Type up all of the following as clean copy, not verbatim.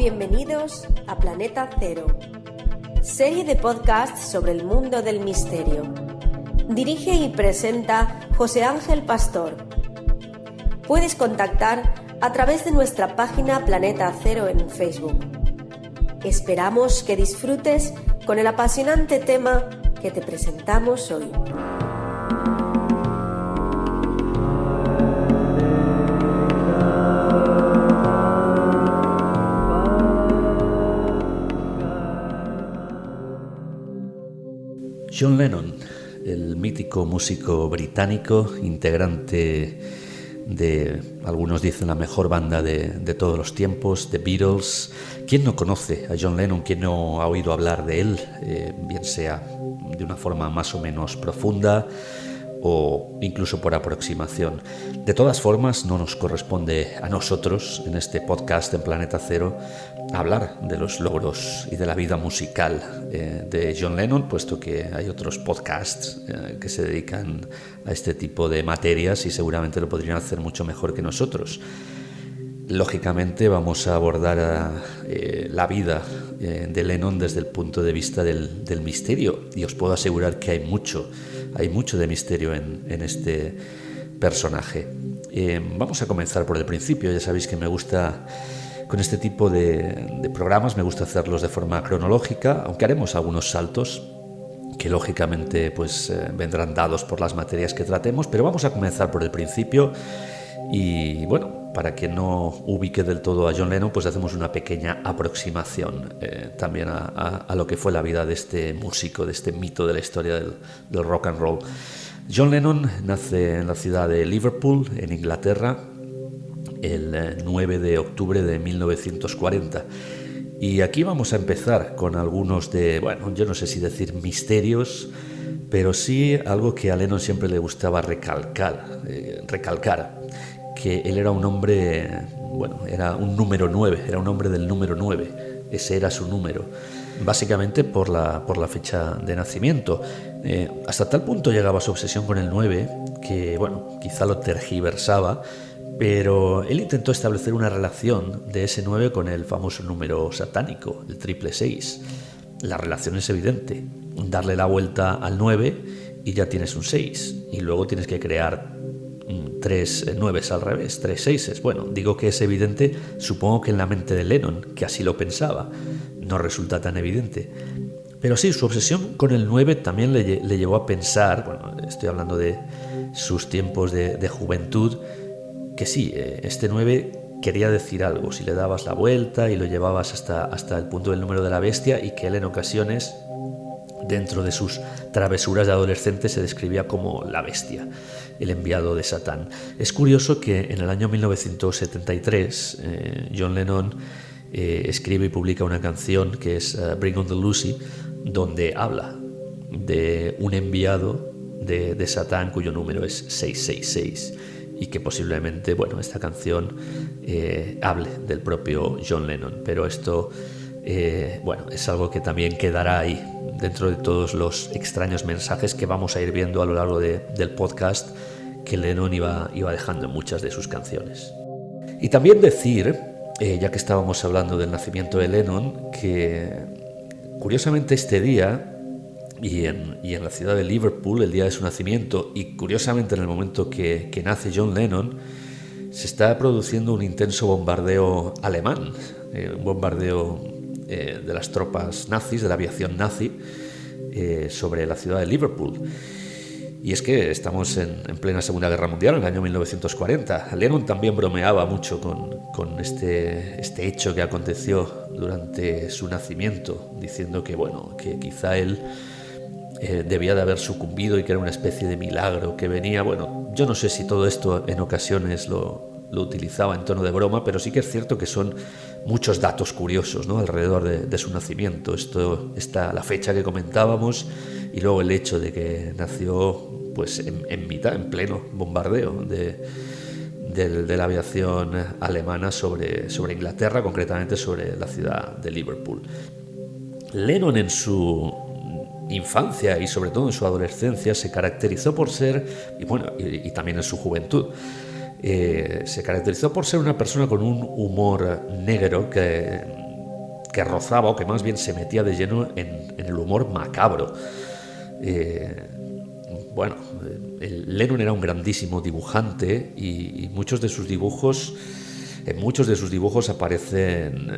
Bienvenidos a Planeta Cero, serie de podcasts sobre el mundo del misterio. Dirige y presenta José Ángel Pastor. Puedes contactar a través de nuestra página Planeta Cero en Facebook. Esperamos que disfrutes con el apasionante tema que te presentamos hoy. John Lennon, el mítico músico británico, integrante de, algunos dicen, la mejor banda de todos los tiempos, The Beatles. ¿Quién no conoce a John Lennon? ¿Quién no ha oído hablar de él? Bien sea de una forma más o menos profunda o incluso por aproximación. De todas formas, no nos corresponde a nosotros, en este podcast en Planeta Cero, hablar de los logros y de la vida musical de John Lennon, puesto que hay otros podcasts que se dedican a este tipo de materias y seguramente lo podrían hacer mucho mejor que nosotros. Lógicamente vamos a abordar la vida de Lennon desde el punto de vista del misterio, y os puedo asegurar que hay mucho de misterio en este personaje. Vamos a comenzar por el principio. Ya sabéis que me gusta, con este tipo de programas, me gusta hacerlos de forma cronológica, aunque haremos algunos saltos que lógicamente vendrán dados por las materias que tratemos, pero vamos a comenzar por el principio. Y bueno, para que no ubique del todo a John Lennon, pues hacemos una pequeña aproximación también a lo que fue la vida de este músico, de este mito de la historia del rock and roll. John Lennon nace en la ciudad de Liverpool, en Inglaterra, el 9 de octubre de 1940. Y aquí vamos a empezar con algunos yo no sé si decir misterios, pero sí algo que a Lennon siempre le gustaba recalcar, que él era un hombre, era un número 9, era un hombre del número 9, ese era su número, básicamente por la fecha de nacimiento. Hasta tal punto llegaba su obsesión con el 9 que, quizá lo tergiversaba, pero él intentó establecer una relación de ese 9 con el famoso número satánico, el 666. La relación es evidente: darle la vuelta al 9 y ya tienes un 6, y luego tienes que crear 3 9s al revés, 3 6s. Digo que es evidente, supongo que en la mente de Lennon, que así lo pensaba, no resulta tan evidente. Pero sí, su obsesión con el 9 también le llevó a pensar, estoy hablando de sus tiempos de juventud, que sí, este 9 quería decir algo si le dabas la vuelta y lo llevabas hasta el punto del número de la bestia, y que él en ocasiones, dentro de sus travesuras de adolescente, se describía como la bestia, el enviado de Satán. Es curioso que en el año 1973 John Lennon escribe y publica una canción que es Bring on the Lucy, donde habla de un enviado de Satán cuyo número es 666, y que posiblemente esta canción hable del propio John Lennon. Pero esto es algo que también quedará ahí dentro de todos los extraños mensajes que vamos a ir viendo a lo largo del podcast, que Lennon iba dejando en muchas de sus canciones. Y también decir, ya que estábamos hablando del nacimiento de Lennon, que curiosamente este día, y en la ciudad de Liverpool, el día de su nacimiento, y curiosamente en el momento que nace John Lennon, se está produciendo un intenso bombardeo alemán, un bombardeo de las tropas nazis, de la aviación nazi, sobre la ciudad de Liverpool. Y es que estamos en plena Segunda Guerra Mundial, en el año 1940. Lennon también bromeaba mucho con este hecho que aconteció durante su nacimiento, diciendo que quizá él debía de haber sucumbido y que era una especie de milagro que venía. Yo no sé si todo esto en ocasiones lo utilizaba en tono de broma, pero sí que es cierto que son muchos datos curiosos, ¿no?, alrededor de su nacimiento. Esto está la fecha que comentábamos, y luego el hecho de que nació en pleno bombardeo de la aviación alemana sobre Inglaterra, concretamente sobre la ciudad de Liverpool. Lennon, en su infancia y sobre todo en su adolescencia, se caracterizó por ser, y también en su juventud, se caracterizó por ser una persona con un humor negro que que rozaba, o que más bien se metía de lleno en el humor macabro. Lennon era un grandísimo dibujante y muchos de sus dibujos aparecen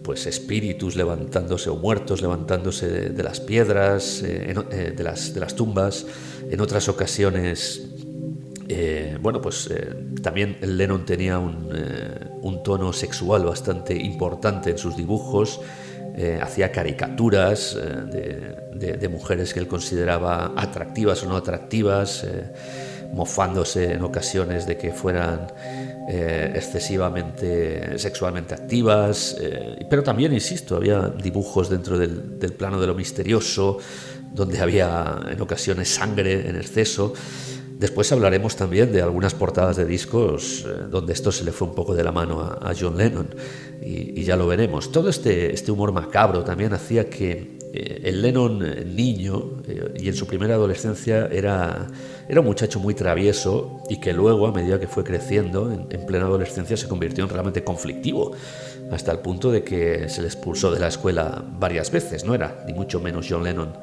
pues espíritus levantándose, o muertos levantándose de las piedras, de las tumbas. En otras ocasiones, también Lennon tenía un tono sexual bastante importante en sus dibujos. Hacía caricaturas de mujeres que él consideraba atractivas o no atractivas, mofándose en ocasiones de que fueran excesivamente sexualmente activas, pero también, insisto, había dibujos dentro del plano de lo misterioso, donde había en ocasiones sangre en exceso. Después hablaremos también de algunas portadas de discos donde esto se le fue un poco de la mano a John Lennon, y ya lo veremos. Todo este humor macabro también hacía que el Lennon niño y en su primera adolescencia era un muchacho muy travieso, y que luego, a medida que fue creciendo en plena adolescencia, se convirtió en realmente conflictivo, hasta el punto de que se le expulsó de la escuela varias veces. No era ni mucho menos John Lennon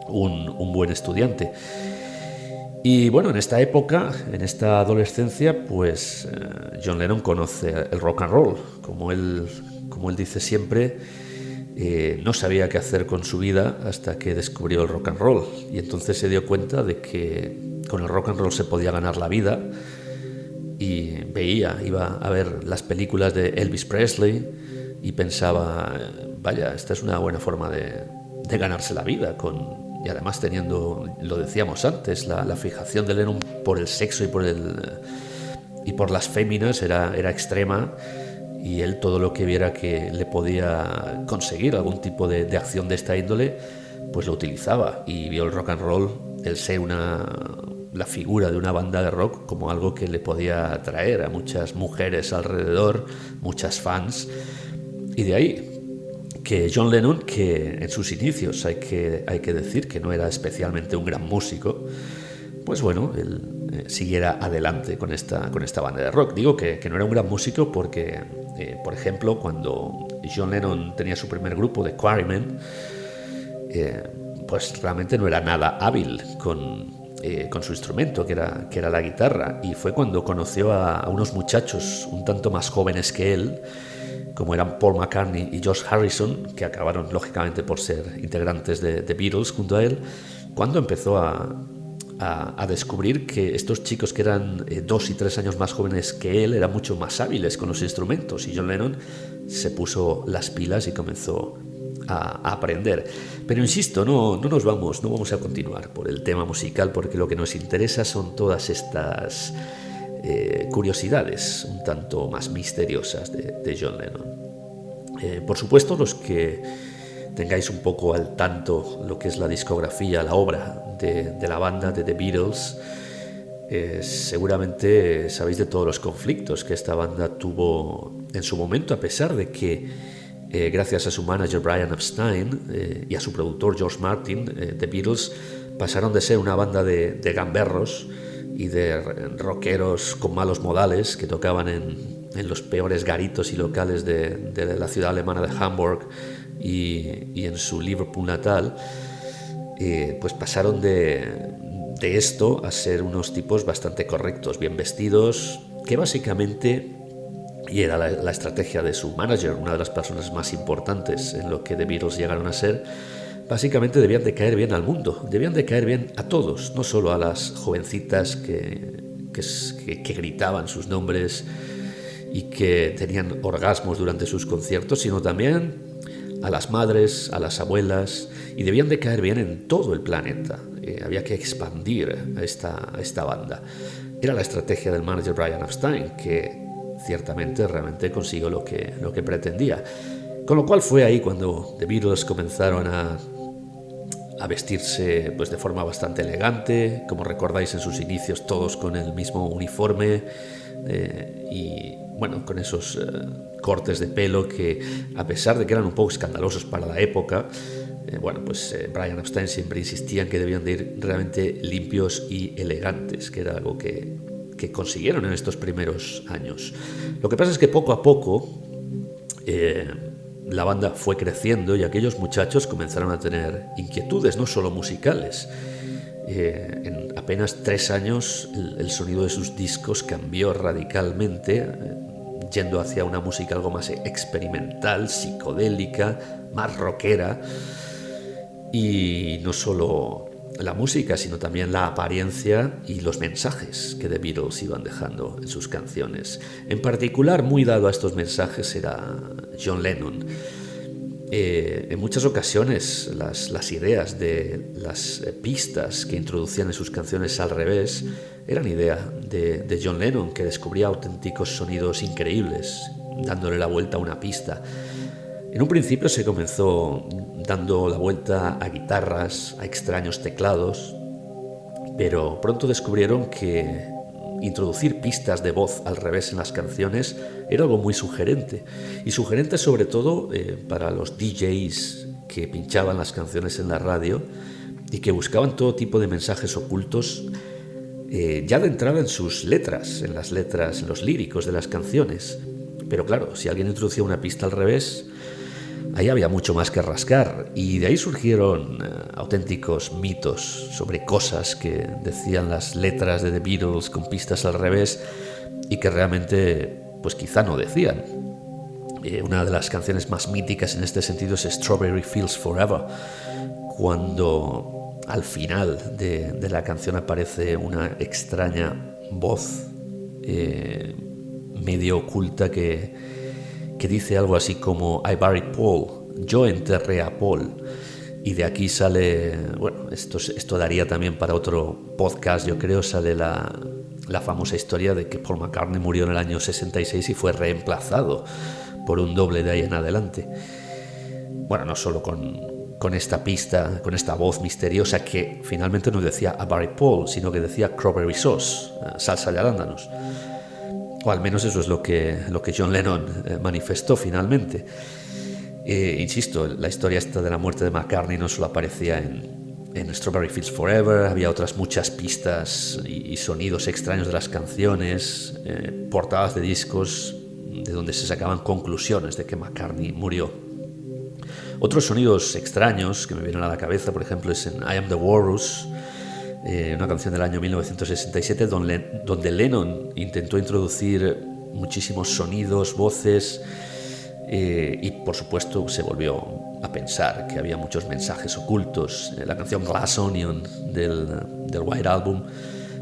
un buen estudiante. Y bueno, en esta época, en esta adolescencia, pues John Lennon conoce el rock and roll. Como él dice siempre, no sabía qué hacer con su vida hasta que descubrió el rock and roll, y entonces se dio cuenta de que con el rock and roll se podía ganar la vida, y iba a ver las películas de Elvis Presley y pensaba, vaya, esta es una buena forma de ganarse la vida, y además teniendo, lo decíamos antes, la fijación de Lennon por el sexo y por las féminas era extrema, y él todo lo que viera que le podía conseguir algún tipo de acción de esta índole, pues lo utilizaba, y vio el rock and roll, el ser la figura de una banda de rock, como algo que le podía atraer a muchas mujeres alrededor, muchas fans. Y de ahí que John Lennon, que en sus inicios hay que decir que no era especialmente un gran músico, pues bueno, él siguiera adelante con esta banda de rock. Digo que no era un gran músico porque, por ejemplo, cuando John Lennon tenía su primer grupo, The Quarrymen, pues realmente no era nada hábil con su instrumento, que era la guitarra, y fue cuando conoció a unos muchachos un tanto más jóvenes que él, como eran Paul McCartney y George Harrison, que acabaron lógicamente por ser integrantes de The Beatles junto a él, cuando empezó a descubrir que estos chicos, que eran 2 y 3 años más jóvenes que él, eran mucho más hábiles con los instrumentos, y John Lennon se puso las pilas y comenzó a aprender. Pero insisto, no vamos a continuar por el tema musical, porque lo que nos interesa son todas estas curiosidades un tanto más misteriosas de John Lennon. Por supuesto, los que tengáis un poco al tanto lo que es la discografía, la obra de la banda de The Beatles, seguramente sabéis de todos los conflictos que esta banda tuvo en su momento, a pesar de que gracias a su manager Brian Epstein y a su productor George Martin, The Beatles pasaron de ser una banda de gamberros y de rockeros con malos modales que tocaban en los peores garitos y locales de la ciudad alemana de Hamburg y en su Liverpool natal, pues pasaron de esto a ser unos tipos bastante correctos, bien vestidos, que básicamente, y era la estrategia de su manager, una de las personas más importantes en lo que The Beatles llegaron a ser, básicamente debían de caer bien al mundo, debían de caer bien a todos, no solo a las jovencitas que gritaban sus nombres y que tenían orgasmos durante sus conciertos, sino también a las madres, a las abuelas, y debían de caer bien en todo el planeta. Había que expandir a esta banda. Era la estrategia del manager Brian Epstein, que ciertamente realmente consiguió lo que pretendía. Con lo cual fue ahí cuando The Beatles comenzaron a vestirse pues de forma bastante elegante, como recordáis en sus inicios, todos con el mismo uniforme y bueno, con esos cortes de pelo que, a pesar de que eran un poco escandalosos para la época, Brian Epstein siempre insistía en que debían de ir realmente limpios y elegantes, que era algo que consiguieron en estos primeros años. Lo que pasa es que poco a poco la banda fue creciendo y aquellos muchachos comenzaron a tener inquietudes, no solo musicales. En apenas 3 años el sonido de sus discos cambió radicalmente, yendo hacia una música algo más experimental, psicodélica, más rockera. Y no solo la música, sino también la apariencia y los mensajes que The Beatles iban dejando en sus canciones. En particular, muy dado a estos mensajes era John Lennon. En muchas ocasiones las ideas de las pistas que introducían en sus canciones al revés eran idea de John Lennon, que descubría auténticos sonidos increíbles, dándole la vuelta a una pista. En un principio se comenzó dando la vuelta a guitarras, a extraños teclados, pero pronto descubrieron que introducir pistas de voz al revés en las canciones era algo muy sugerente, y sugerente sobre todo para los DJs que pinchaban las canciones en la radio y que buscaban todo tipo de mensajes ocultos ya de entrada en sus letras, en los líricos de las canciones. Pero claro, si alguien introducía una pista al revés, ahí había mucho más que rascar, y de ahí surgieron auténticos mitos sobre cosas que decían las letras de The Beatles con pistas al revés y que realmente pues quizá no decían. Una de las canciones más míticas en este sentido es Strawberry Fields Forever, cuando al final de la canción aparece una extraña voz medio oculta que dice algo así como I buried Paul, yo enterré a Paul. Y de aquí sale, bueno, esto daría también para otro podcast, yo creo, sale la famosa historia de que Paul McCartney murió en el año 66 y fue reemplazado por un doble de ahí en adelante. Bueno, no solo con esta pista, con esta voz misteriosa que finalmente no decía I buried Paul, sino que decía Strawberry Sauce, salsa de arándanos. O al menos eso es lo que John Lennon manifestó finalmente. Insisto, la historia esta de la muerte de McCartney no solo aparecía en Strawberry Fields Forever, había otras muchas pistas y sonidos extraños de las canciones, portadas de discos de donde se sacaban conclusiones de que McCartney murió. Otros sonidos extraños que me vienen a la cabeza, por ejemplo, es en I Am the Walrus, una canción del año 1967 donde Lennon intentó introducir muchísimos sonidos, voces, y por supuesto se volvió a pensar que había muchos mensajes ocultos. La canción Glass Onion del White Album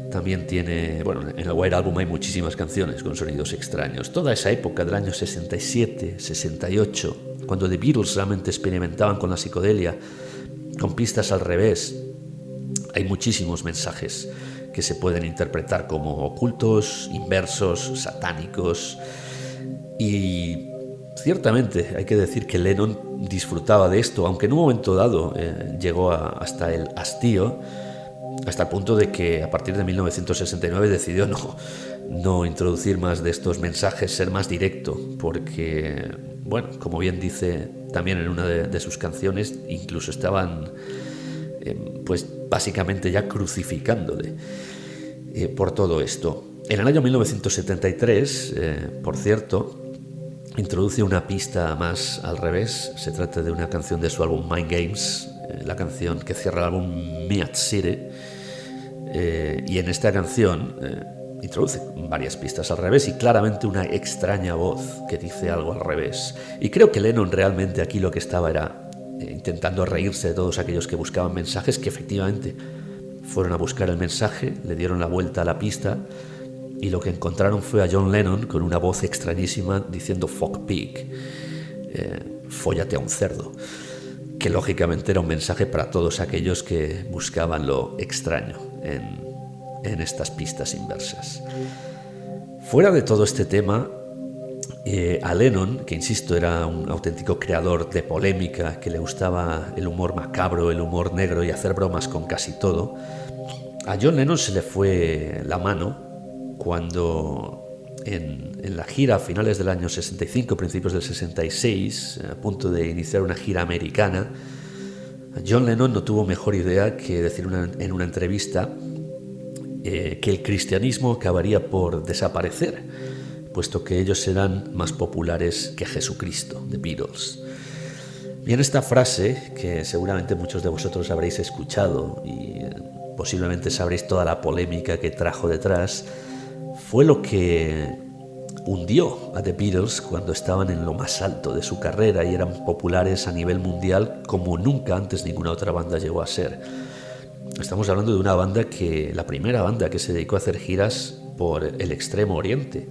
también tiene, bueno, en el White Album hay muchísimas canciones con sonidos extraños. Toda esa época del año 67, 68, cuando The Beatles realmente experimentaban con la psicodelia, con pistas al revés, hay muchísimos mensajes que se pueden interpretar como ocultos, inversos, satánicos. Y ciertamente hay que decir que Lennon disfrutaba de esto, aunque en un momento dado llegó hasta el hastío, hasta el punto de que a partir de 1969 decidió no introducir más de estos mensajes, ser más directo, porque, bueno, como bien dice también en una de sus canciones, incluso estaban pues básicamente ya crucificándole por todo esto. En el año 1973, por cierto, introduce una pista más al revés. Se trata de una canción de su álbum Mind Games, la canción que cierra el álbum Meat City, y en esta canción introduce varias pistas al revés y claramente una extraña voz que dice algo al revés. Y creo que Lennon realmente aquí lo que estaba era intentando reírse de todos aquellos que buscaban mensajes, que efectivamente fueron a buscar el mensaje, le dieron la vuelta a la pista y lo que encontraron fue a John Lennon con una voz extrañísima diciendo fuck pig, fóllate a un cerdo, que lógicamente era un mensaje para todos aquellos que buscaban lo extraño en estas pistas inversas. Fuera de todo este tema, a Lennon, que insisto era un auténtico creador de polémica, que le gustaba el humor macabro, el humor negro y hacer bromas con casi todo, a John Lennon se le fue la mano cuando en la gira a finales del año 65, principios del 66, a punto de iniciar una gira americana, John Lennon no tuvo mejor idea que decir en una entrevista que el cristianismo acabaría por desaparecer, puesto que ellos eran más populares que Jesucristo, The Beatles. Bien, esta frase, que seguramente muchos de vosotros habréis escuchado y posiblemente sabréis toda la polémica que trajo detrás, fue lo que hundió a The Beatles cuando estaban en lo más alto de su carrera y eran populares a nivel mundial como nunca antes ninguna otra banda llegó a ser. Estamos hablando de una banda la primera banda que se dedicó a hacer giras por el Extremo Oriente,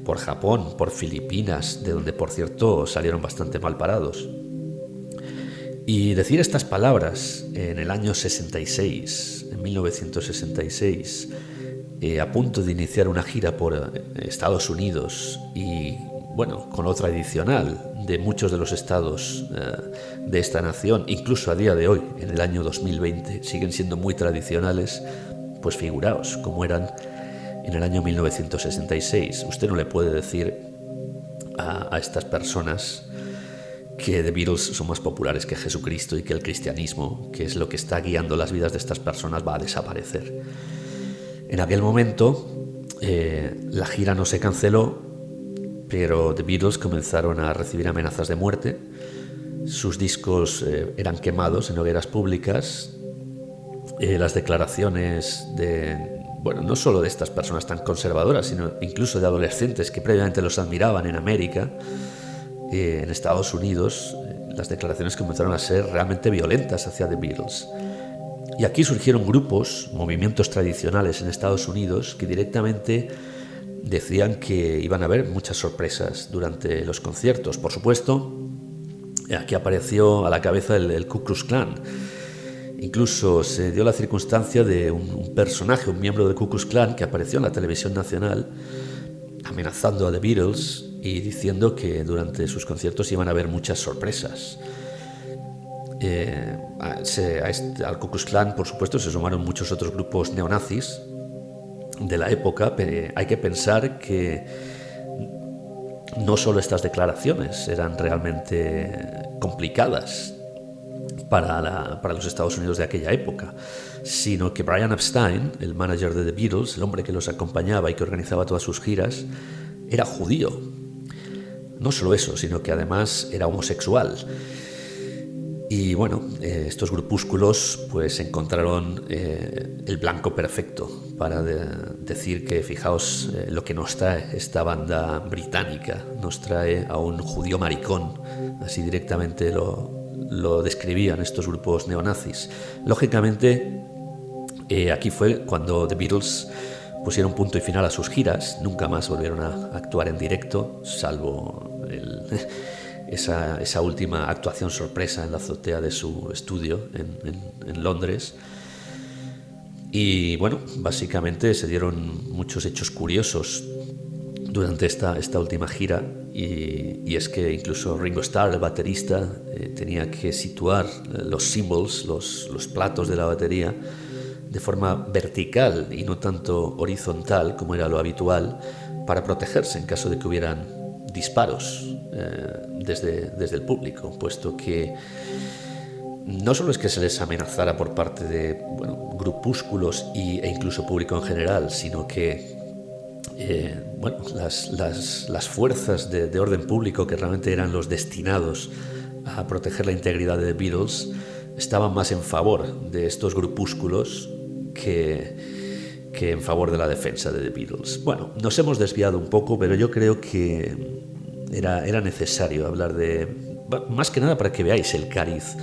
por Japón, por Filipinas, de donde por cierto salieron bastante mal parados. Y decir estas palabras en el año 66, en 1966, a punto de iniciar una gira por Estados Unidos y, bueno, con lo tradicional de muchos de los estados de esta nación, incluso a día de hoy, en el año 2020, siguen siendo muy tradicionales, pues figuraos cómo eran en el año 1966. Usted no le puede decir a estas personas que The Beatles son más populares que Jesucristo y que el cristianismo, que es lo que está guiando las vidas de estas personas, va a desaparecer. En aquel momento la gira no se canceló, pero The Beatles comenzaron a recibir amenazas de muerte. Sus discos eran quemados en hogueras públicas. Las declaraciones no solo de estas personas tan conservadoras, sino incluso de adolescentes que previamente los admiraban en América, en Estados Unidos, las declaraciones comenzaron a ser realmente violentas hacia The Beatles. Y aquí surgieron grupos, movimientos tradicionales en Estados Unidos que directamente decían que iban a haber muchas sorpresas durante los conciertos. Por supuesto, aquí apareció a la cabeza el Ku Klux Klan. Incluso se dio la circunstancia de un personaje, un miembro del Ku Klux Klan que apareció en la televisión nacional amenazando a The Beatles y diciendo que durante sus conciertos iban a haber muchas sorpresas. Al Ku Klux Klan, por supuesto, se sumaron muchos otros grupos neonazis de la época, pero hay que pensar que no solo estas declaraciones eran realmente complicadas para los Estados Unidos de aquella época, sino que Brian Epstein, el manager de The Beatles, el hombre que los acompañaba y que organizaba todas sus giras, era judío. No solo eso, sino que además era homosexual. Y bueno, estos grupúsculos pues encontraron el blanco perfecto para decir que fijaos lo que nos trae esta banda británica. Nos trae a un judío maricón, así directamente lo describían estos grupos neonazis. Lógicamente, aquí fue cuando The Beatles pusieron punto y final a sus giras. Nunca más volvieron a actuar en directo, salvo esa última actuación sorpresa en la azotea de su estudio en Londres. Y bueno, básicamente se dieron muchos hechos curiosos durante esta última gira, y es que incluso Ringo Starr, el baterista, tenía que situar los cymbals, los platos de la batería, de forma vertical y no tanto horizontal como era lo habitual, para protegerse en caso de que hubieran disparos desde el público, puesto que no solo es que se les amenazara por parte de grupúsculos e incluso público en general, sino que las fuerzas de orden público, que realmente eran los destinados a proteger la integridad de The Beatles, estaban más en favor de estos grupúsculos que en favor de la defensa de The Beatles. Bueno, nos hemos desviado un poco, pero yo creo que era necesario hablar más que nada para que veáis el cariz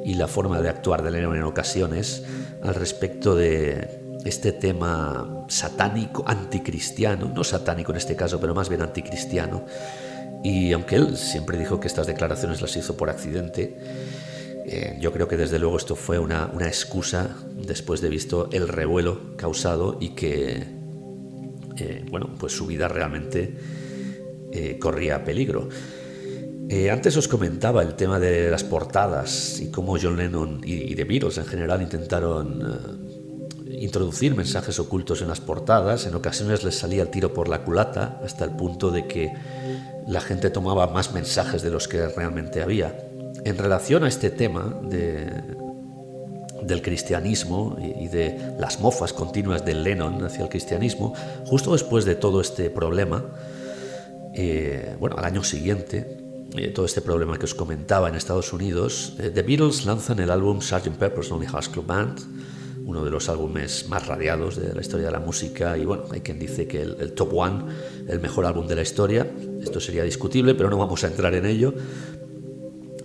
y la forma de actuar de Lennon en ocasiones al respecto de este tema satánico, anticristiano, no satánico en este caso, pero más bien anticristiano. Y aunque él siempre dijo que estas declaraciones las hizo por accidente, yo creo que desde luego esto fue una excusa después de visto el revuelo causado y que pues su vida realmente corría peligro. Antes os comentaba el tema de las portadas y cómo John Lennon y The Beatles en general intentaron introducir mensajes ocultos en las portadas. En ocasiones les salía el tiro por la culata, hasta el punto de que la gente tomaba más mensajes de los que realmente había. En relación a este tema del cristianismo y de las mofas continuas de Lennon hacia el cristianismo, justo después de todo este problema, al año siguiente, todo este problema que os comentaba en Estados Unidos, The Beatles lanzan el álbum Sgt. Pepper's Lonely Hearts Club Band, uno de los álbumes más radiados de la historia de la música, y bueno, hay quien dice que el Top One, el mejor álbum de la historia. Esto sería discutible, pero no vamos a entrar en ello.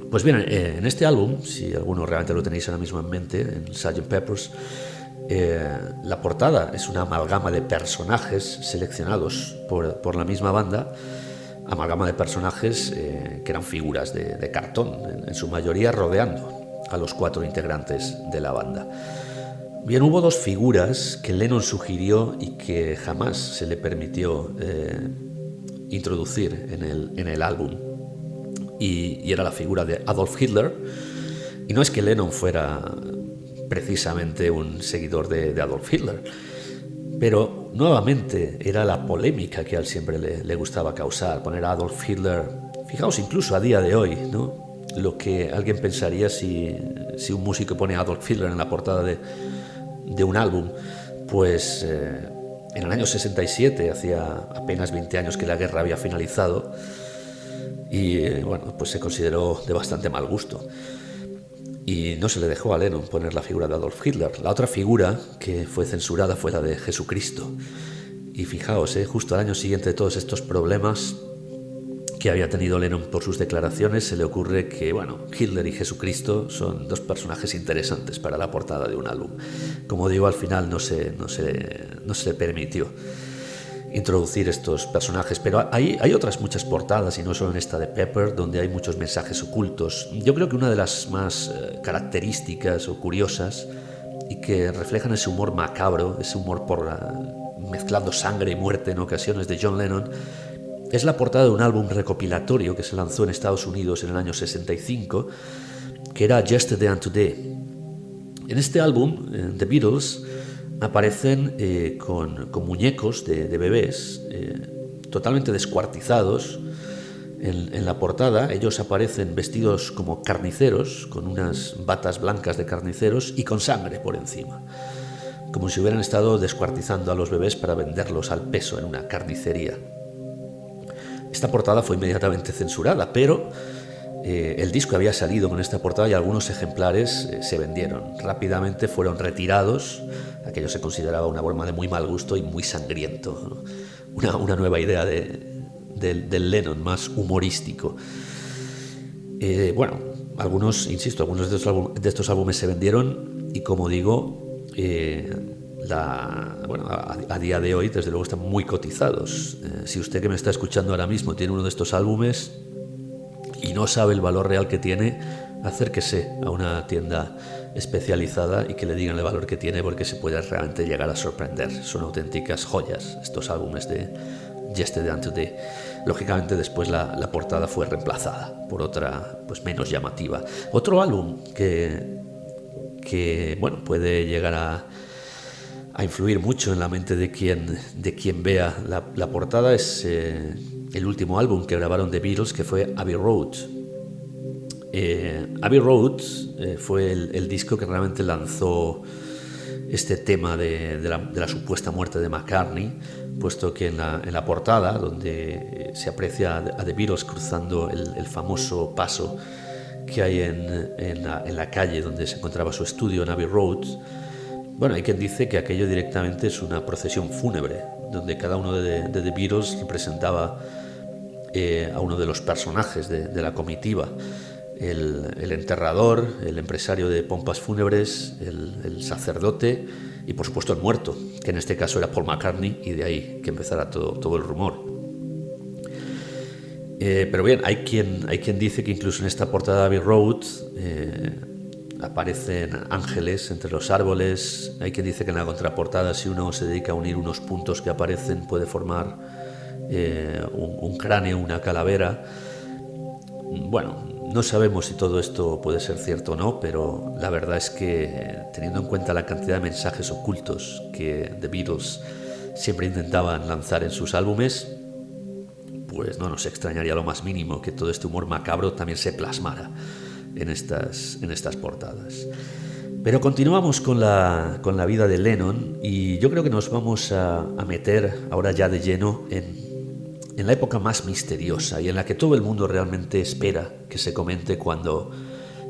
Pues bien, en este álbum, si alguno realmente lo tenéis ahora mismo en mente, en Sgt. Pepper's, la portada es una amalgama de personajes seleccionados por la misma banda, amalgama de personajes que eran figuras de cartón, en su mayoría rodeando a los 4 integrantes de la banda. Bien, hubo 2 figuras que Lennon sugirió y que jamás se le permitió introducir en el álbum, y era la figura de Adolf Hitler. Y no es que Lennon fuera precisamente un seguidor de Adolf Hitler, pero nuevamente era la polémica que a él siempre le gustaba causar, poner a Adolf Hitler. Fijaos, incluso a día de hoy, ¿no?, lo que alguien pensaría si un músico pone a Adolf Hitler en la portada de un álbum. Pues en el año 67, hacía apenas 20 años que la guerra había finalizado, y bueno, pues se consideró de bastante mal gusto. Y no se le dejó a Lennon poner la figura de Adolf Hitler. La otra figura que fue censurada fue la de Jesucristo. Y fijaos, justo al año siguiente de todos estos problemas que había tenido Lennon por sus declaraciones, se le ocurre que, bueno, Hitler y Jesucristo son 2 personajes interesantes para la portada de un álbum. Como digo, al final no se le permitió introducir estos personajes, pero hay otras muchas portadas, y no solo en esta de Pepper, donde hay muchos mensajes ocultos. Yo creo que una de las más características o curiosas, y que reflejan ese humor macabro, ese humor mezclando sangre y muerte en ocasiones de John Lennon, es la portada de un álbum recopilatorio que se lanzó en Estados Unidos en el año 65, que era Yesterday and Today. En este álbum, The Beatles aparecen con muñecos de bebés totalmente descuartizados en la portada. Ellos aparecen vestidos como carniceros, con unas batas blancas de carniceros y con sangre por encima, como si hubieran estado descuartizando a los bebés para venderlos al peso en una carnicería. Esta portada fue inmediatamente censurada, pero el disco había salido con esta portada y algunos ejemplares se vendieron. Rápidamente fueron retirados. Aquello se consideraba una broma de muy mal gusto y muy sangriento, ¿no? Una nueva idea del Lennon, más humorístico. Bueno, algunos de estos álbumes se vendieron, y como digo, a día de hoy, desde luego, están muy cotizados. Si usted que me está escuchando ahora mismo tiene uno de estos álbumes y no sabe el valor real que tiene, acérquese a una tienda especializada y que le digan el valor que tiene, porque se puede realmente llegar a sorprender. Son auténticas joyas estos álbumes de Yesterday and Today. Lógicamente después la portada fue reemplazada por otra, pues, menos llamativa. Otro álbum que bueno, puede llegar a influir mucho en la mente de quien vea la portada es el último álbum que grabaron The Beatles, que fue Abbey Road. Abbey Road fue el disco que realmente lanzó este tema de la supuesta muerte de McCartney, puesto que en la portada, donde se aprecia a The Beatles cruzando el famoso paso que hay en la calle donde se encontraba su estudio en Abbey Road, bueno, hay quien dice que aquello directamente es una procesión fúnebre, donde cada uno de The Beatles representaba a uno de los personajes de la comitiva. El enterrador, el empresario de pompas fúnebres, el sacerdote y, por supuesto, el muerto, que en este caso era Paul McCartney, y de ahí que empezara todo el rumor. Pero bien, hay quien dice que incluso en esta portada de Abbey Road aparecen ángeles entre los árboles. Hay quien dice que en la contraportada, si uno se dedica a unir unos puntos que aparecen, puede formar un cráneo, una calavera. Bueno, no sabemos si todo esto puede ser cierto o no, pero la verdad es que, teniendo en cuenta la cantidad de mensajes ocultos que The Beatles siempre intentaban lanzar en sus álbumes, pues no nos extrañaría lo más mínimo que todo este humor macabro también se plasmara en estas portadas. Pero continuamos con la vida de Lennon, y yo creo que nos vamos a meter ahora ya de lleno en la época más misteriosa y en la que todo el mundo realmente espera que se comente cuando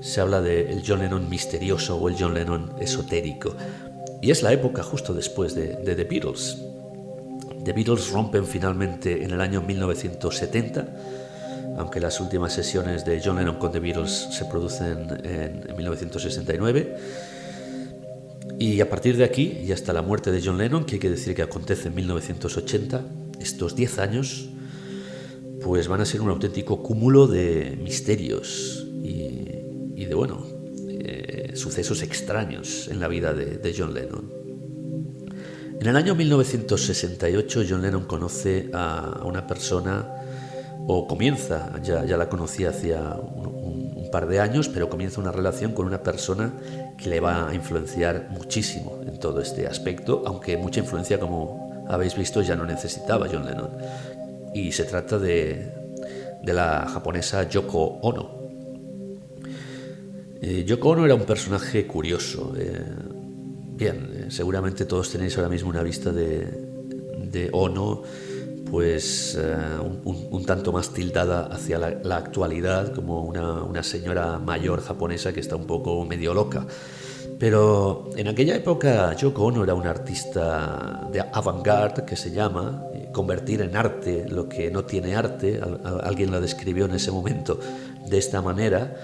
se habla del John Lennon misterioso o el John Lennon esotérico. Y es la época justo después de The Beatles. The Beatles rompen finalmente en el año 1970, aunque las últimas sesiones de John Lennon con The Beatles se producen en 1969. Y a partir de aquí, y hasta la muerte de John Lennon, que hay que decir que acontece en 1980, estos 10 años, pues van a ser un auténtico cúmulo de misterios y de sucesos extraños en la vida de John Lennon. En el año 1968 John Lennon conoce a una persona, o comienza, ya la conocía hacía un par de años, pero comienza una relación con una persona que le va a influenciar muchísimo en todo este aspecto, aunque mucha influencia, como habéis visto, ya no necesitaba John Lennon. Y se trata de la japonesa Yoko Ono. Yoko Ono era un personaje curioso. Seguramente todos tenéis ahora mismo una vista de Ono, pues un tanto más tildada hacia la actualidad, como una señora mayor japonesa que está un poco medio loca. Pero en aquella época Yoko Ono era una artista de avant-garde, que se llama, convertir en arte lo que no tiene arte. Alguien la describió en ese momento de esta manera,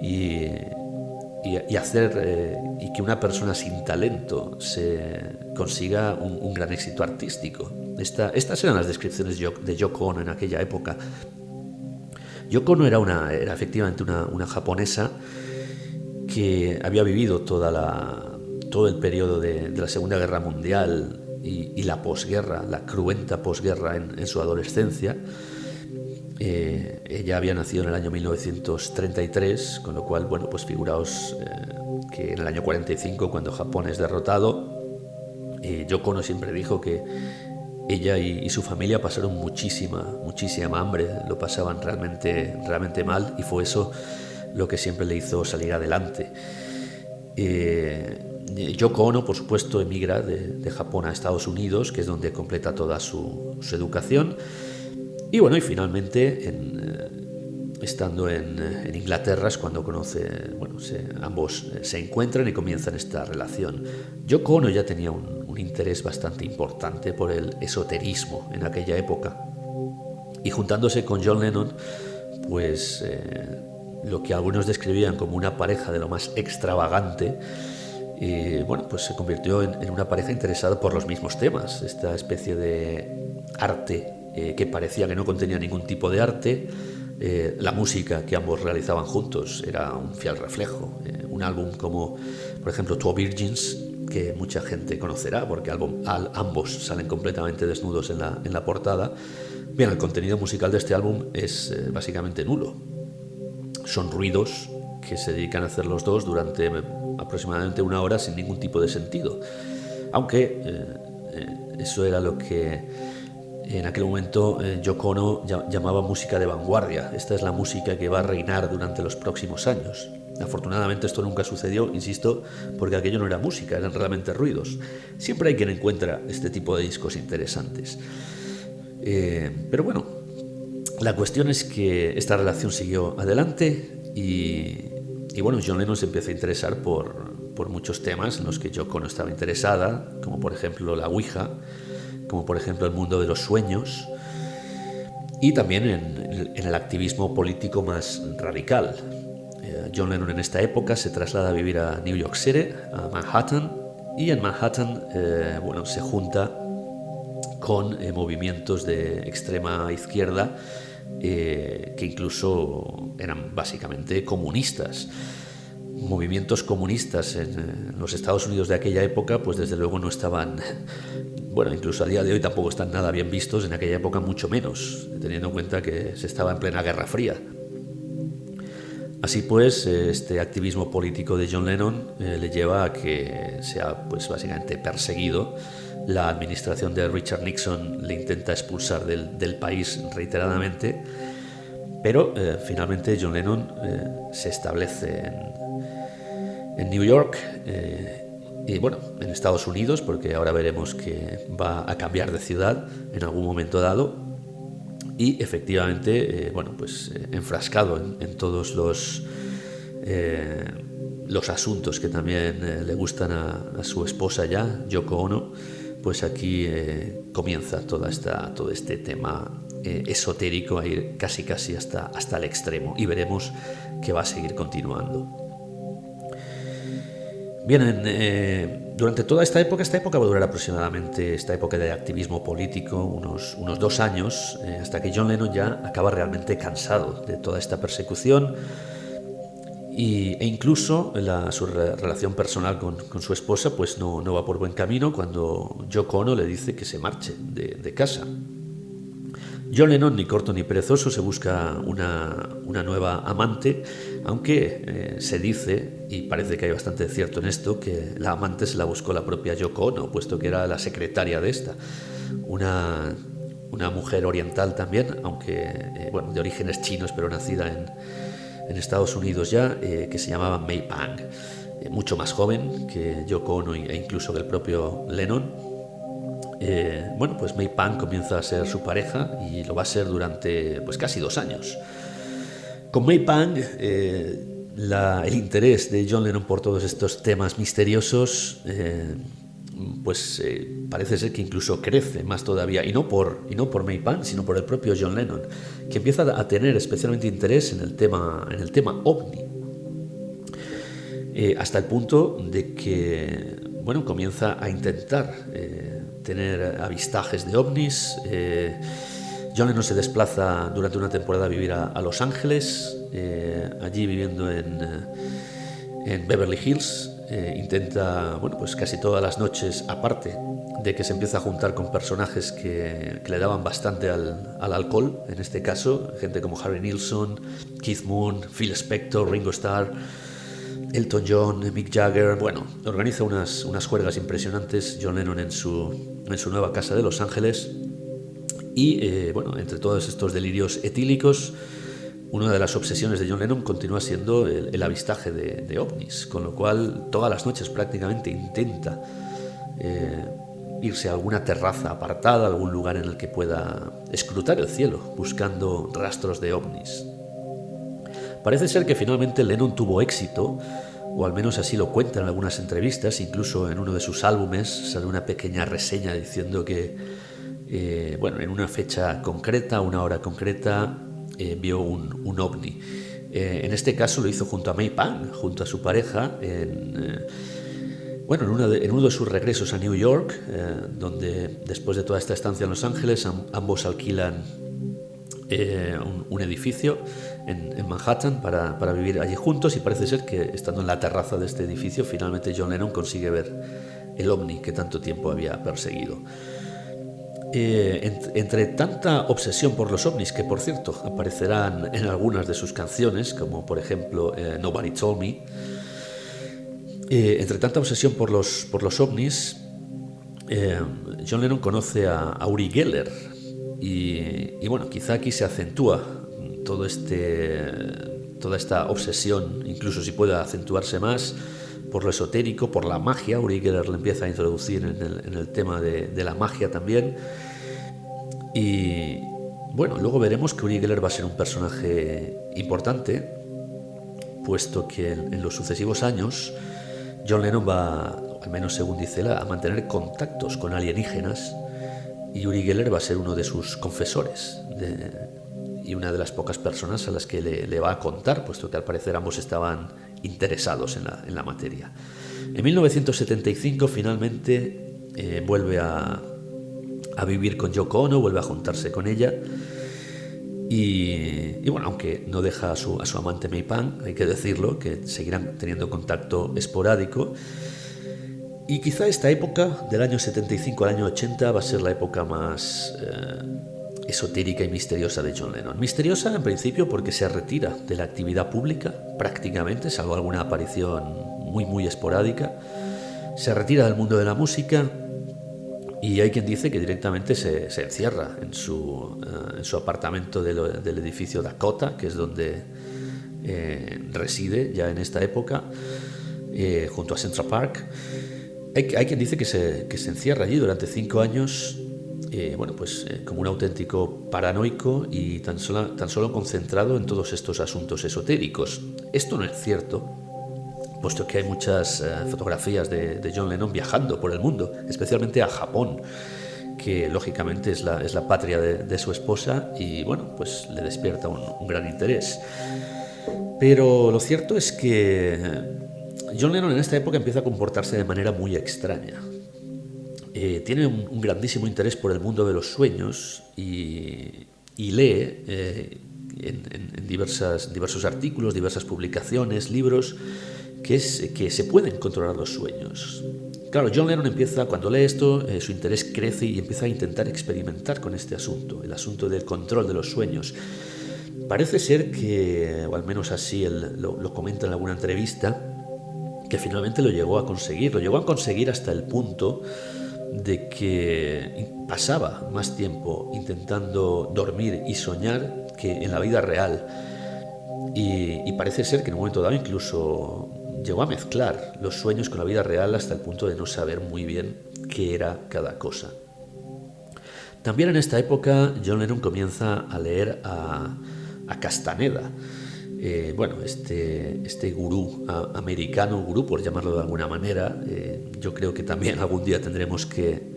y hacer y que una persona sin talento se consiga un gran éxito artístico. Estas eran las descripciones de Yoko Ono en aquella época. Yoko Ono era efectivamente una japonesa que había vivido todo el periodo de la Segunda Guerra Mundial y la posguerra, la cruenta posguerra en su adolescencia. Ella había nacido en el año 1933, con lo cual, pues figuraos que en el año 45, cuando Japón es derrotado, Yoko Ono siempre dijo que ella y su familia pasaron muchísima hambre, lo pasaban realmente mal, y fue eso lo que siempre le hizo salir adelante. Yoko Ono, por supuesto, emigra de Japón a Estados Unidos, que es donde completa toda su educación. Y finalmente, estando en Inglaterra, es cuando ambos se encuentran y comienzan esta relación. Yoko Ono ya tenía un interés bastante importante por el esoterismo en aquella época. Y juntándose con John Lennon, pues lo que algunos describían como una pareja de lo más extravagante, pues se convirtió en una pareja interesada por los mismos temas. Esta especie de arte que parecía que no contenía ningún tipo de arte. La música que ambos realizaban juntos era un fiel reflejo. Un álbum como, por ejemplo, Two Virgins, que mucha gente conocerá porque ambos salen completamente desnudos en la portada. Bien, el contenido musical de este álbum es básicamente nulo. Son ruidos que se dedican a hacer los dos durante aproximadamente 1 hora sin ningún tipo de sentido. Aunque eso era lo que en aquel momento Yoko Ono llamaba música de vanguardia. Esta es la música que va a reinar durante los próximos años. Afortunadamente esto nunca sucedió, insisto, porque aquello no era música, eran realmente ruidos. Siempre hay quien encuentra este tipo de discos interesantes. Pero la cuestión es que esta relación siguió adelante y John Lennon se empezó a interesar por muchos temas en los que Yoko no estaba interesada, como por ejemplo la Ouija, como por ejemplo el mundo de los sueños, y también en el activismo político más radical. John Lennon en esta época se traslada a vivir a New York City, a Manhattan, y en Manhattan se junta con movimientos de extrema izquierda que incluso eran básicamente comunistas. Movimientos comunistas en los Estados Unidos de aquella época, pues desde luego no estaban, incluso a día de hoy tampoco están nada bien vistos, en aquella época mucho menos, teniendo en cuenta que se estaba en plena Guerra Fría. Así pues, este activismo político de John Lennon le lleva a que sea básicamente perseguido. La administración de Richard Nixon le intenta expulsar del país reiteradamente, pero finalmente John Lennon se establece en New York y en Estados Unidos, porque ahora veremos que va a cambiar de ciudad en algún momento dado. y efectivamente, enfrascado en todos los asuntos que también le gustan a su esposa ya, Yoko Ono, pues aquí comienza todo este tema esotérico a ir casi hasta el extremo, y veremos que va a seguir continuando. Bien, durante toda esta época va a durar aproximadamente, esta época de activismo político, unos 2 años, hasta que John Lennon ya acaba realmente cansado de toda esta persecución, e incluso su relación personal con su esposa pues no va por buen camino cuando Yoko Ono le dice que se marche de casa. John Lennon, ni corto ni perezoso, se busca una nueva amante, aunque se dice, y parece que hay bastante cierto en esto, que la amante se la buscó la propia Yoko Ono, puesto que era la secretaria de esta, una mujer oriental también, aunque de orígenes chinos, pero nacida en Estados Unidos ya, que se llamaba May Pang, mucho más joven que Yoko Ono e incluso que el propio Lennon. Pues May Pang comienza a ser su pareja y lo va a ser durante casi 2 años. Con May Pang, el interés de John Lennon por todos estos temas misteriosos parece ser que incluso crece más todavía, y no por May Pang, sino por el propio John Lennon, que empieza a tener especialmente interés en el tema ovni, hasta el punto de que comienza a intentar tener avistajes de ovnis. John Lennon se desplaza durante una temporada a vivir a Los Ángeles, allí viviendo en Beverly Hills. Intenta, casi todas las noches, aparte de que se empieza a juntar con personajes que le daban bastante al alcohol, en este caso, gente como Harry Nilsson, Keith Moon, Phil Spector, Ringo Starr, Elton John, Mick Jagger. Organiza unas juergas impresionantes John Lennon en su nueva casa de Los Ángeles, y entre todos estos delirios etílicos, una de las obsesiones de John Lennon continúa siendo el avistaje de ovnis, con lo cual todas las noches prácticamente intenta irse a alguna terraza apartada, algún lugar en el que pueda escrutar el cielo buscando rastros de ovnis. Parece ser que finalmente Lennon tuvo éxito, o al menos así lo cuenta en algunas entrevistas. Incluso en uno de sus álbumes sale una pequeña reseña diciendo que en una fecha concreta, una hora concreta, vio un ovni. En este caso lo hizo junto a May Pang, junto a su pareja, en uno de sus regresos a New York, donde después de toda esta estancia en Los Ángeles ambos alquilan un edificio en Manhattan para vivir allí juntos, y parece ser que, estando en la terraza de este edificio, finalmente John Lennon consigue ver el ovni que tanto tiempo había perseguido. Entre tanta obsesión por los ovnis, que por cierto aparecerán en algunas de sus canciones, como por ejemplo Nobody Told Me, entre tanta obsesión por los ovnis, John Lennon conoce a Uri Geller, y quizá aquí se acentúa toda esta obsesión, incluso si puede acentuarse más, por lo esotérico, por la magia. Uri Geller le empieza a introducir en el tema de la magia también. Y luego veremos que Uri Geller va a ser un personaje importante, puesto que en los sucesivos años John Lennon va, al menos según dice él, a mantener contactos con alienígenas, y Uri Geller va a ser uno de sus confesores y una de las pocas personas a las que le va a contar, puesto que al parecer ambos estaban interesados en la materia. En 1975 finalmente vuelve a vivir con Yoko Ono, vuelve a juntarse con ella, y aunque no deja a su amante May Pang, hay que decirlo, que seguirán teniendo contacto esporádico. Y quizá esta época, del año 75 al año 80, va a ser la época más esotérica y misteriosa de John Lennon. Misteriosa en principio porque se retira de la actividad pública prácticamente, salvo alguna aparición muy muy esporádica. Se retira del mundo de la música, y hay quien dice que directamente se encierra en su apartamento del edificio Dakota, que es donde reside ya en esta época, junto a Central Park. Hay quien dice que se encierra allí durante 5 años como un auténtico paranoico y tan solo concentrado en todos estos asuntos esotéricos. Esto no es cierto, puesto que hay muchas fotografías de John Lennon viajando por el mundo, especialmente a Japón, que lógicamente es la patria de su esposa, y bueno, pues le despierta un gran interés. Pero lo cierto es que John Lennon en esta época empieza a comportarse de manera muy extraña. Tiene un grandísimo interés por el mundo de los sueños y lee en diversos artículos, diversas publicaciones, libros, que se pueden controlar los sueños. Claro, John Lennon cuando lee esto, su interés crece y empieza a intentar experimentar con este asunto, el asunto del control de los sueños. Parece ser que, o al menos así él lo comenta en alguna entrevista, que finalmente lo llegó a conseguir hasta el punto de que pasaba más tiempo intentando dormir y soñar que en la vida real. Y parece ser que en un momento dado incluso llegó a mezclar los sueños con la vida real hasta el punto de no saber muy bien qué era cada cosa. También en esta época John Lennon comienza a leer a Castaneda, este gurú americano, por llamarlo de alguna manera. Yo creo que también algún día tendremos que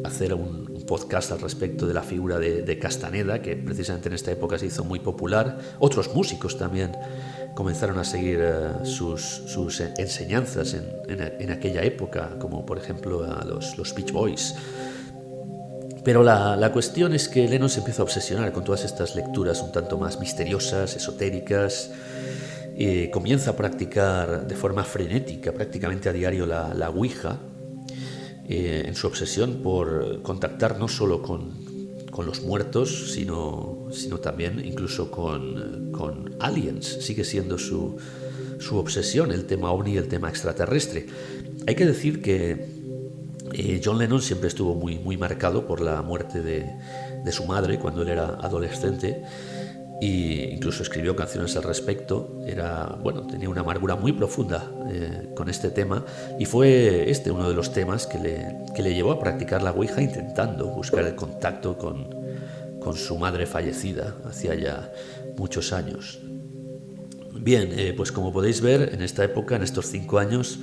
hacer un podcast al respecto de la figura de Castaneda, que precisamente en esta época se hizo muy popular. Otros músicos también comenzaron a seguir sus enseñanzas en aquella época, como por ejemplo a los Beach Boys. Pero la cuestión es que Lennon se empieza a obsesionar con todas estas lecturas un tanto más misteriosas, esotéricas. Comienza a practicar de forma frenética, prácticamente a diario, la Ouija, en su obsesión por contactar no solo con los muertos, sino también incluso con aliens. Sigue siendo su obsesión, el tema ovni y el tema extraterrestre. Hay que decir que John Lennon siempre estuvo muy marcado por la muerte de su madre cuando él era adolescente, e incluso escribió canciones al respecto. Tenía una amargura muy profunda con este tema, y fue uno de los temas que le llevó a practicar la Ouija, intentando buscar el contacto con su madre fallecida hacía ya muchos años. Bien, pues como podéis ver, en esta época, en estos 5 años,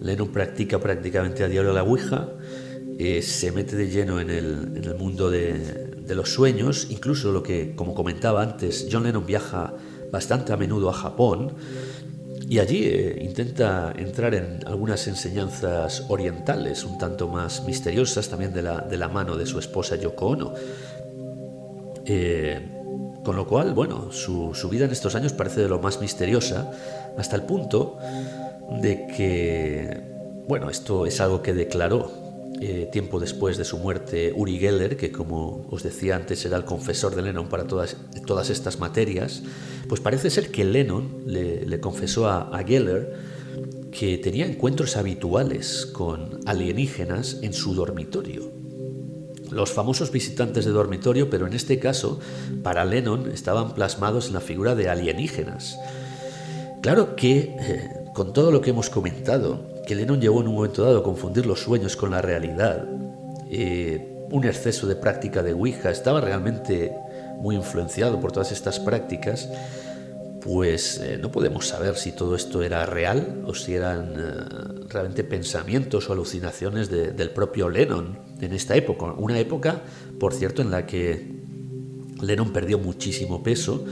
Lennon practica prácticamente a diario la Ouija, se mete de lleno en el mundo de los sueños. Incluso como comentaba antes, John Lennon viaja bastante a menudo a Japón, y allí intenta entrar en algunas enseñanzas orientales, un tanto más misteriosas, también de la mano de su esposa Yoko Ono. Con lo cual, su vida en estos años parece de lo más misteriosa, hasta el punto de que, esto es algo que declaró tiempo después de su muerte Uri Geller, que, como os decía antes, era el confesor de Lennon para todas estas materias. Pues parece ser que Lennon le confesó a Geller que tenía encuentros habituales con alienígenas en su dormitorio. Los famosos visitantes de dormitorio, pero en este caso, para Lennon, estaban plasmados en la figura de alienígenas. Claro que, con todo lo que hemos comentado, que Lennon llegó en un momento dado a confundir los sueños con la realidad, un exceso de práctica de Ouija, estaba realmente muy influenciado por todas estas prácticas, pues no podemos saber si todo esto era real o si eran realmente pensamientos o alucinaciones del propio Lennon en esta época. Una época, por cierto, en la que Lennon perdió muchísimo peso.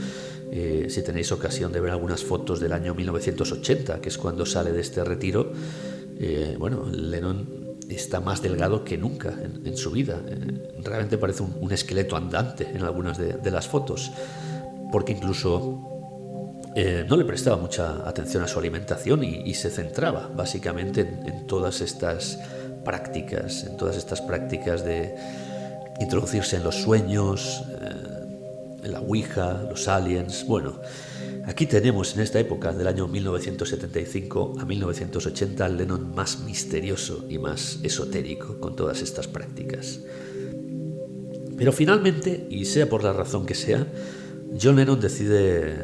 Si tenéis ocasión de ver algunas fotos del año 1980, que es cuando sale de este retiro, Lennon está más delgado que nunca en su vida. Realmente parece un esqueleto andante en algunas de las fotos, porque incluso no le prestaba mucha atención a su alimentación y se centraba básicamente en todas estas prácticas, de introducirse en los sueños, la Ouija, los aliens. Aquí tenemos en esta época del año 1975 a 1980 al Lennon más misterioso y más esotérico con todas estas prácticas. Pero finalmente, y sea por la razón que sea, John Lennon decide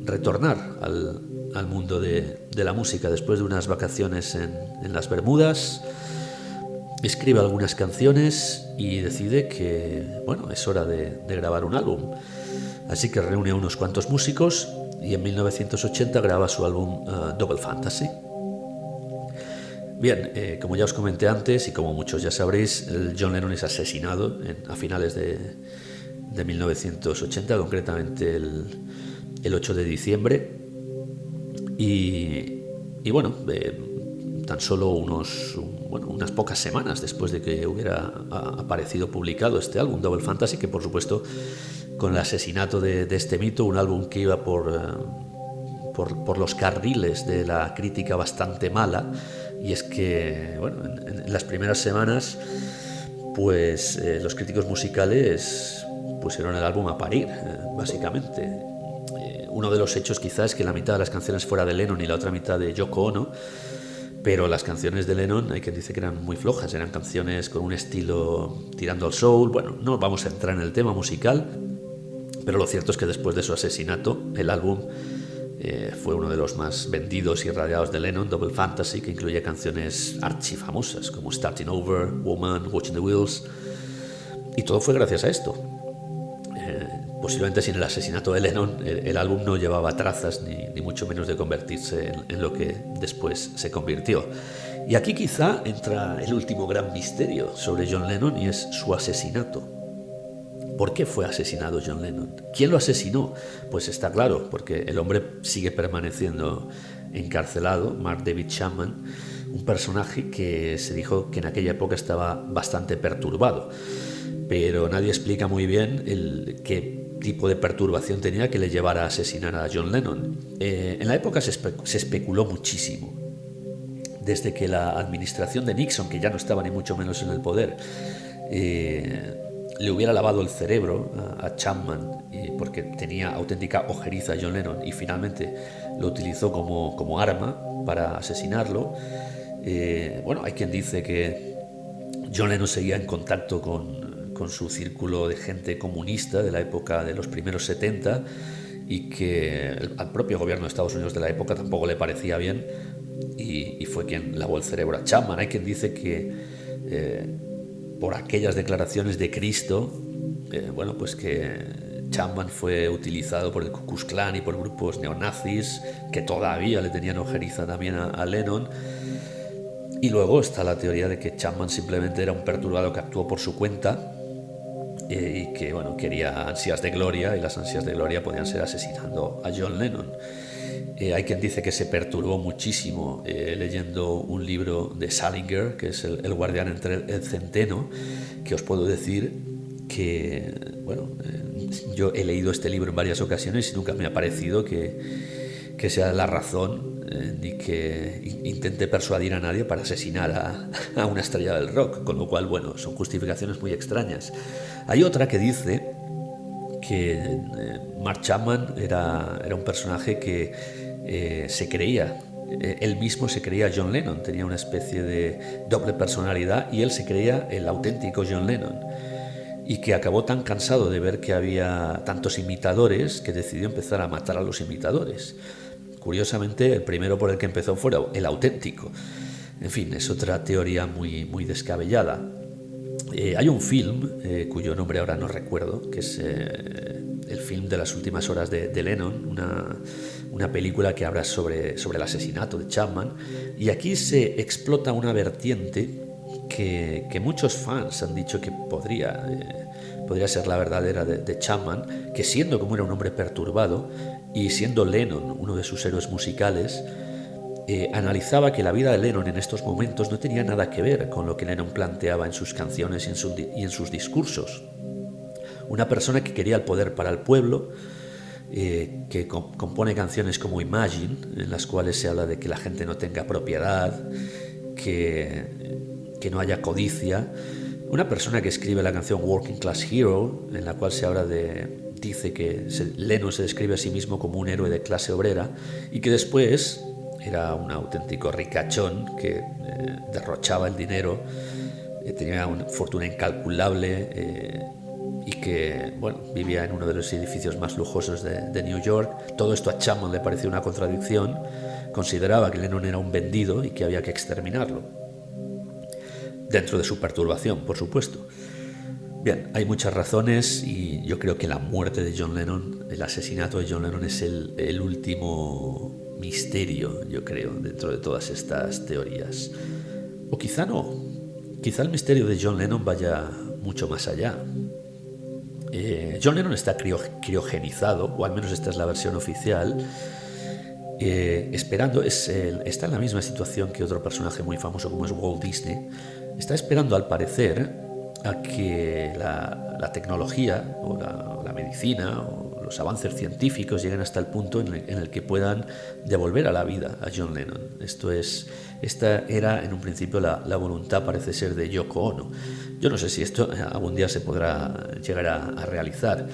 retornar al mundo de la música después de unas vacaciones en las Bermudas. escribe algunas canciones y decide que, bueno, es hora de grabar un álbum. Así que reúne a unos cuantos músicos y en 1980 graba su álbum Double Fantasy. Bien, como ya os comenté antes y como muchos ya sabréis, John Lennon es asesinado a finales de 1980, concretamente el 8 de diciembre. Y bueno, tan solo unas pocas semanas después de que hubiera aparecido publicado este álbum, Double Fantasy, que por supuesto con el asesinato de este mito, un álbum que iba por los carriles de la crítica bastante mala, y es que, bueno, en las primeras semanas, pues los críticos musicales pusieron el álbum a parir, básicamente. Uno de los hechos quizás es que la mitad de las canciones fuera de Lennon y la otra mitad de Yoko Ono, pero las canciones de Lennon hay quien dice que eran muy flojas, eran canciones con un estilo tirando al soul. Bueno, no vamos a entrar en el tema musical, pero lo cierto es que después de su asesinato, el álbum fue uno de los más vendidos y radiados de Lennon, Double Fantasy, que incluye canciones archifamosas como Starting Over, Woman, Watching the Wheels, y todo fue gracias a esto. Posiblemente sin el asesinato de Lennon, el álbum no llevaba trazas ni mucho menos de convertirse en lo que después se convirtió. Y aquí quizá entra el último gran misterio sobre John Lennon, y es su asesinato. ¿Por qué fue asesinado John Lennon? ¿Quién lo asesinó? Pues está claro, porque el hombre sigue permaneciendo encarcelado, Mark David Chapman, un personaje que se dijo que en aquella época estaba bastante perturbado, pero nadie explica muy bien qué tipo de perturbación tenía que le llevara a asesinar a John Lennon. En la época se especuló muchísimo. Desde que la administración de Nixon, que ya no estaba ni mucho menos en el poder, le hubiera lavado el cerebro a Chapman, porque tenía auténtica ojeriza a John Lennon, y finalmente lo utilizó como arma para asesinarlo. Bueno, hay quien dice que John Lennon seguía en contacto con su círculo de gente comunista de la época de los primeros 70, y que al propio gobierno de Estados Unidos de la época tampoco le parecía bien, y fue quien lavó el cerebro a Chapman. Hay quien dice que por aquellas declaraciones de Cristo, bueno, pues que Chapman fue utilizado por el Ku Klux Klan y por grupos neonazis que todavía le tenían ojeriza también a Lennon. Y luego está la teoría de que Chapman simplemente era un perturbado que actuó por su cuenta, y que, bueno, quería ansias de gloria, y las ansias de gloria podían ser asesinando a John Lennon. Hay quien dice que se perturbó muchísimo leyendo un libro de Salinger, que es el guardián entre el centeno, que os puedo decir que, bueno, yo he leído este libro en varias ocasiones y nunca me ha parecido que sea la razón ni que intente persuadir a nadie para asesinar a una estrella del rock, con lo cual, bueno, son justificaciones muy extrañas. Hay otra que dice que Mark Chapman era un personaje que se creía, él mismo se creía John Lennon, tenía una especie de doble personalidad, y él se creía el auténtico John Lennon, y que acabó tan cansado de ver que había tantos imitadores que decidió empezar a matar a los imitadores. Curiosamente, el primero por el que empezó fue el auténtico. En fin, es otra teoría muy, muy descabellada. Hay un film, cuyo nombre ahora no recuerdo, que es el film de las últimas horas de Lennon, una película que habla sobre el asesinato de Chapman, y aquí se explota una vertiente que muchos fans han dicho que podría ser la verdadera de Chapman, que siendo como era un hombre perturbado y siendo Lennon uno de sus héroes musicales, analizaba que la vida de Lennon en estos momentos no tenía nada que ver con lo que Lennon planteaba en sus canciones y en sus discursos. Una persona que quería el poder para el pueblo, que compone canciones como Imagine, en las cuales se habla de que la gente no tenga propiedad, que no haya codicia. Una persona que escribe la canción Working Class Hero, en la cual dice que Lennon se describe a sí mismo como un héroe de clase obrera, y que después era un auténtico ricachón que derrochaba el dinero, tenía una fortuna incalculable, y que, bueno, vivía en uno de los edificios más lujosos de New York. Todo esto a Chapman le parecía una contradicción. Consideraba que Lennon era un vendido y que había que exterminarlo. dentro de su perturbación, por supuesto. Bien, hay muchas razones y yo creo que la muerte de John Lennon, el asesinato de John Lennon es el último misterio, yo creo, dentro de todas estas teorías. O quizá no, quizá el misterio de John Lennon vaya mucho más allá. John Lennon está criogenizado, o al menos esta es la versión oficial, esperando, está en la misma situación que otro personaje muy famoso como es Walt Disney. Está esperando, al parecer, a que la tecnología o la medicina o los avances científicos lleguen hasta el punto en el que puedan devolver a la vida a John Lennon. Esta era en un principio la voluntad, parece ser, de Yoko Ono. Yo no sé si esto algún día se podrá llegar a realizar,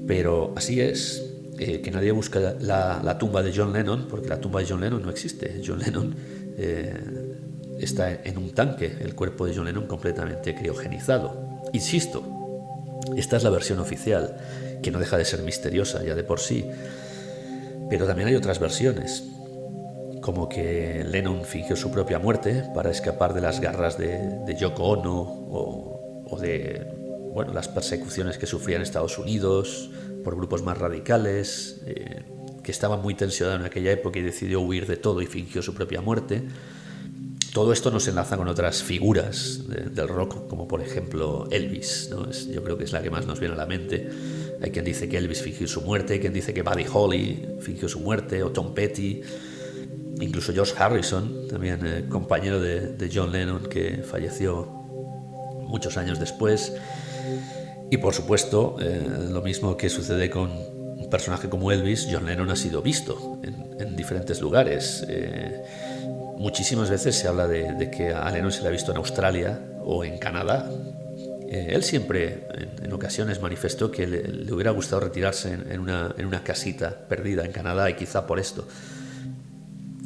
pero así es. Que nadie busca la tumba de John Lennon, porque la tumba de John Lennon no existe. John Lennon está en un tanque, el cuerpo de John Lennon completamente criogenizado. Insisto, esta es la versión oficial, que no deja de ser misteriosa ya de por sí, pero también hay otras versiones, como que Lennon fingió su propia muerte para escapar de las garras de Yoko Ono o de las persecuciones que sufría en Estados Unidos por grupos más radicales, que estaba muy tensionado en aquella época y decidió huir de todo y fingió su propia muerte. Todo esto nos enlaza con otras figuras del rock, como por ejemplo Elvis, ¿no? Yo creo que es la que más nos viene a la mente. Hay quien dice que Elvis fingió su muerte, hay quien dice que Buddy Holly fingió su muerte, o Tom Petty, incluso George Harrison, también compañero de John Lennon, que falleció muchos años después. Y por supuesto, lo mismo que sucede con un personaje como Elvis, John Lennon ha sido visto en diferentes lugares. Muchísimas veces se habla de que a Lennon se le ha visto en Australia o en Canadá. Él siempre, en ocasiones, manifestó que le hubiera gustado retirarse en una casita perdida en Canadá, y quizá por esto.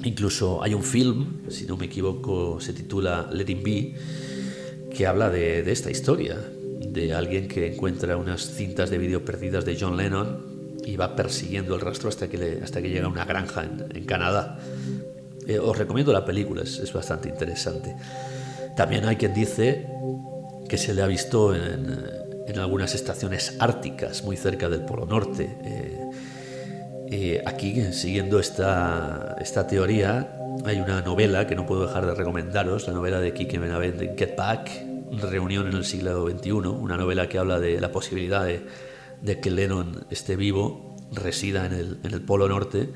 Incluso hay un film, si no me equivoco, se titula Let Him Be, que habla de esta historia, de alguien que encuentra unas cintas de vídeo perdidas de John Lennon y va persiguiendo el rastro hasta que llega a una granja en Canadá. Os recomiendo la película, es bastante interesante. También hay quien dice que se le ha visto en algunas estaciones árticas muy cerca del Polo Norte. Aquí, siguiendo esta teoría, hay una novela que no puedo dejar de recomendaros, la novela de Quique Benavent, Get Back, Reunión en el siglo XXI, una novela que habla de la posibilidad de que Lennon esté vivo, resida en el Polo Norte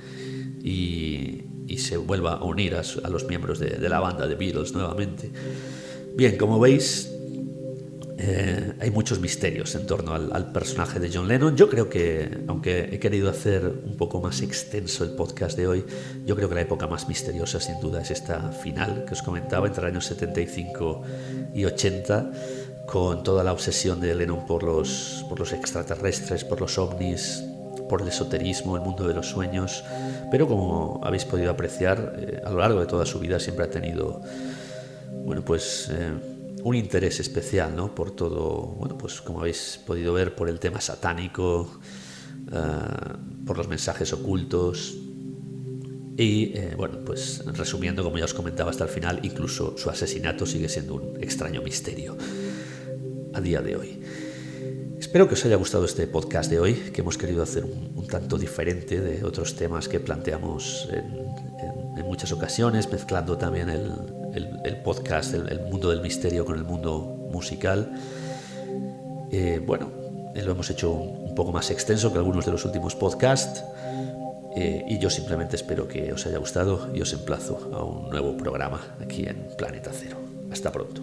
y se vuelva a unir a los miembros de la banda de Beatles nuevamente. Bien, como veis, hay muchos misterios en torno al personaje de John Lennon. Yo creo que, aunque he querido hacer un poco más extenso el podcast de hoy, yo creo que la época más misteriosa sin duda es esta final que os comentaba, entre los años 75 y 80, con toda la obsesión de Lennon por los extraterrestres, por los ovnis, por el esoterismo, el mundo de los sueños. Pero como habéis podido apreciar, a lo largo de toda su vida siempre ha tenido un interés especial, ¿no? Por todo, como habéis podido ver, por el tema satánico, por los mensajes ocultos y, resumiendo, como ya os comentaba hasta el final, incluso su asesinato sigue siendo un extraño misterio a día de hoy. Espero que os haya gustado este podcast de hoy, que hemos querido hacer un tanto diferente de otros temas que planteamos en muchas ocasiones, mezclando también el podcast, el mundo del misterio con el mundo musical. Lo hemos hecho un poco más extenso que algunos de los últimos podcasts, y yo simplemente espero que os haya gustado y os emplazo a un nuevo programa aquí en Planeta Cero. Hasta pronto.